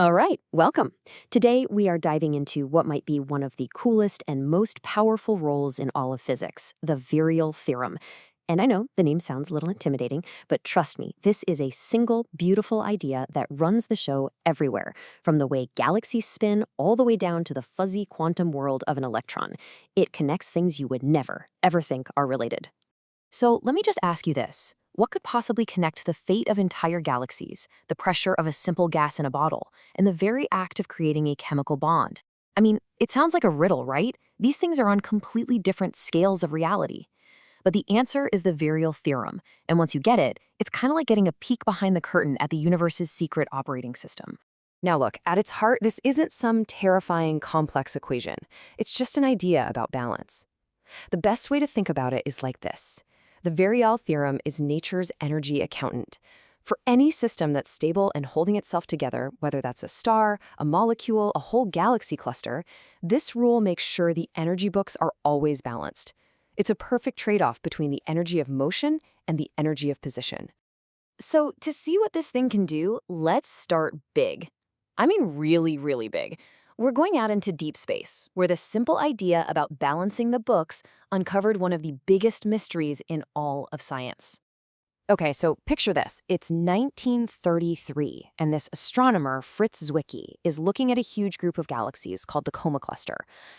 All right, welcome. Today we are diving into what might be one of the coolest and most powerful rules in all of physics, the Virial Theorem. And I know the name sounds a little intimidating, but trust me, this is a single beautiful idea that runs the show everywhere, from the way galaxies spin all the way down to the fuzzy quantum world of an electron. It connects things you would never, ever think are related. So let me just ask you this. What could possibly connect the fate of entire galaxies, the pressure of a simple gas in a bottle, and the very act of creating a chemical bond? I mean, it sounds like a riddle, right? These things are on completely different scales of reality. But the answer is the Virial Theorem, and once you get it, it's kind of like getting a peek behind the curtain at the universe's secret operating system. Now look, at its heart, this isn't some terrifying complex equation. It's just an idea about balance. The best way to think about it is like this. The Virial Theorem is nature's energy accountant. For any system that's stable and holding itself together, whether that's a star, a molecule, a whole galaxy cluster, this rule makes sure the energy books are always balanced. It's a perfect trade-off between the energy of motion and the energy of position. So to see what this thing can do, let's start big. I mean really, really big. We're going out into deep space, where this simple idea about balancing the books uncovered one of the biggest mysteries in all of science. Okay, so picture this. It's 1933, and this astronomer, Fritz Zwicky, is looking at a huge group of galaxies called the Coma Cluster.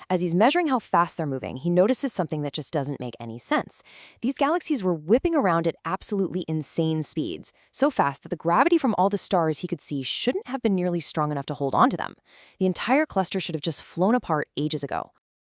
As he's measuring how fast they're moving, he notices something that just doesn't make any sense. These galaxies were whipping around at absolutely insane speeds, so fast that the gravity from all the stars he could see shouldn't have been nearly strong enough to hold on to them. The entire cluster should have just flown apart ages ago.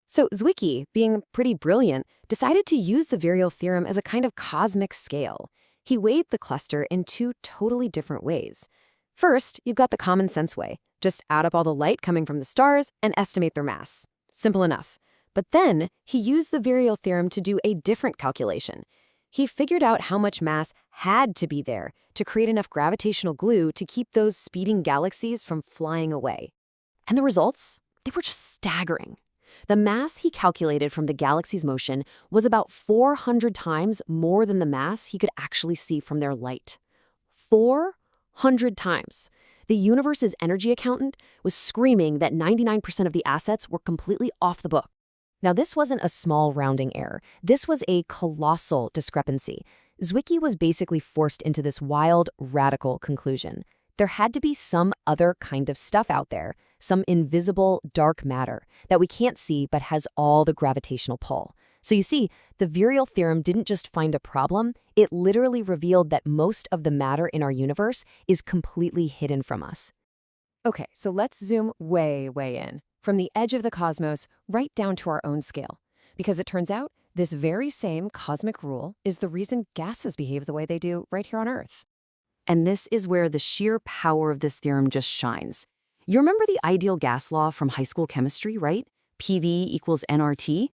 So Zwicky, being pretty brilliant, decided to use the Virial Theorem as a kind of cosmic scale. He weighed the cluster in two totally different ways. First, you've got the common sense way. Just add up all the light coming from the stars and estimate their mass. Simple enough. But then, he used the Virial Theorem to do a different calculation. He figured out how much mass had to be there to create enough gravitational glue to keep those speeding galaxies from flying away. And the results? They were just staggering. The mass he calculated from the galaxy's motion was about 400 times more than the mass he could actually see from their light. 400 times. The universe's energy accountant was screaming that 99% of the assets were completely off the book. Now, this wasn't a small rounding error. This was a colossal discrepancy. Zwicky was basically forced into this wild, radical conclusion. There had to be some other kind of stuff out there, some invisible dark matter that we can't see but has all the gravitational pull. So you see, the Virial Theorem didn't just find a problem, it literally revealed that most of the matter in our universe is completely hidden from us. Okay, so let's zoom way, way in, from the edge of the cosmos right down to our own scale. Because it turns out, this very same cosmic rule is the reason gases behave the way they do right here on Earth. And this is where the sheer power of this theorem just shines. You remember the ideal gas law from high school chemistry, right? PV equals nRT?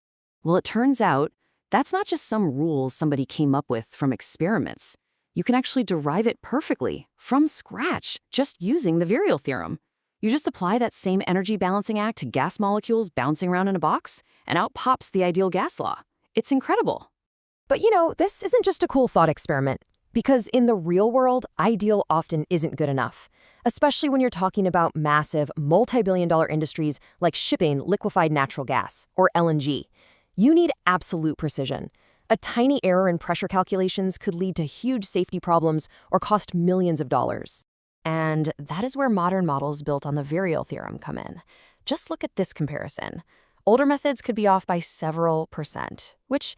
Well, it turns out that's not just some rule somebody came up with from experiments. You can actually derive it perfectly, from scratch, just using the Virial Theorem. You just apply that same energy balancing act to gas molecules bouncing around in a box, and out pops the ideal gas law. It's incredible. But this isn't just a cool thought experiment. Because in the real world, ideal often isn't good enough, especially when you're talking about massive, multi-billion-dollar industries like shipping liquefied natural gas, or LNG. You need absolute precision. A tiny error in pressure calculations could lead to huge safety problems or cost millions of dollars. And that is where modern models built on the Virial Theorem come in. Just look at this comparison. Older methods could be off by several percent, which,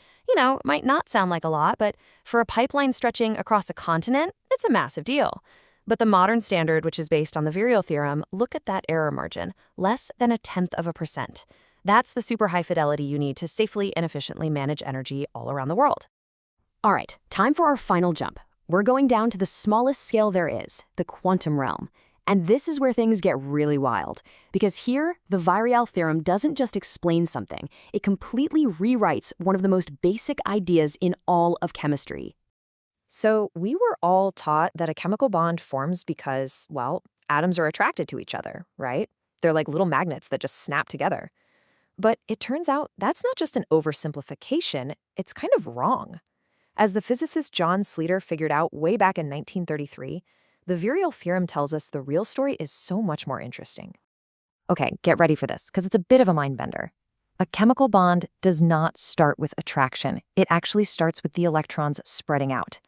might not sound like a lot, but for a pipeline stretching across a continent, it's a massive deal. But the modern standard, which is based on the Virial Theorem, look at that error margin, less than 0.1%. That's the super high fidelity you need to safely and efficiently manage energy all around the world. All right, time for our final jump. We're going down to the smallest scale there is, the quantum realm. And this is where things get really wild, because here, the Virial Theorem doesn't just explain something, it completely rewrites one of the most basic ideas in all of chemistry. So we were all taught that a chemical bond forms because, atoms are attracted to each other, right? They're like little magnets that just snap together. But it turns out that's not just an oversimplification, it's kind of wrong. As the physicist John Sleeter figured out way back in 1933, the Virial Theorem tells us the real story is so much more interesting. Okay, get ready for this, because it's a bit of a mind bender. A chemical bond does not start with attraction. It actually starts with the electrons spreading out.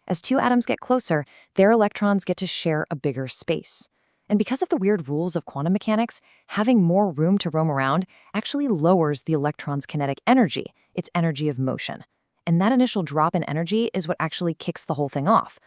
As two atoms get closer, their electrons get to share a bigger space. And because of the weird rules of quantum mechanics, having more room to roam around actually lowers the electron's kinetic energy, its energy of motion. And that initial drop in energy is what actually kicks the whole thing off.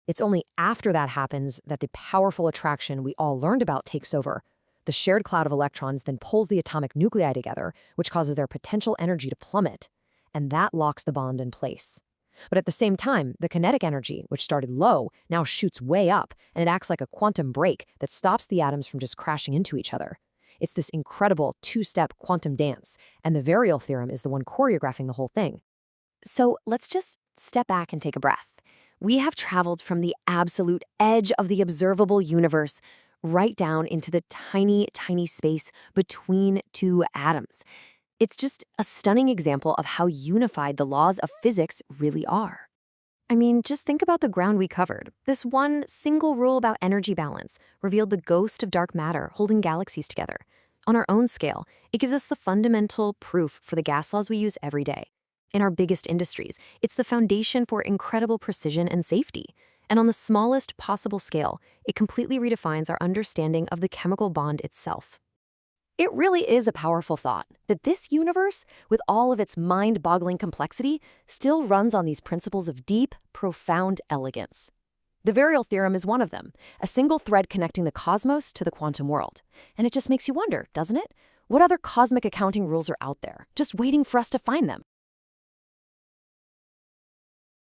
It's only after that happens that the powerful attraction we all learned about takes over. The shared cloud of electrons then pulls the atomic nuclei together, which causes their potential energy to plummet, and that locks the bond in place. But at the same time, the kinetic energy, which started low, now shoots way up, and it acts like a quantum brake that stops the atoms from just crashing into each other. It's this incredible two-step quantum dance, and the Virial Theorem is the one choreographing the whole thing. So let's just step back and take a breath. We have traveled from the absolute edge of the observable universe right down into the tiny, tiny space between two atoms. It's just a stunning example of how unified the laws of physics really are. I mean, just think about the ground we covered. This one single rule about energy balance revealed the ghost of dark matter holding galaxies together. On our own scale, it gives us the fundamental proof for the gas laws we use every day. In our biggest industries, it's the foundation for incredible precision and safety. And on the smallest possible scale, it completely redefines our understanding of the chemical bond itself. It really is a powerful thought that this universe, with all of its mind-boggling complexity, still runs on these principles of deep, profound elegance. The Virial Theorem is one of them, a single thread connecting the cosmos to the quantum world. And it just makes you wonder, doesn't it? What other cosmic accounting rules are out there, just waiting for us to find them?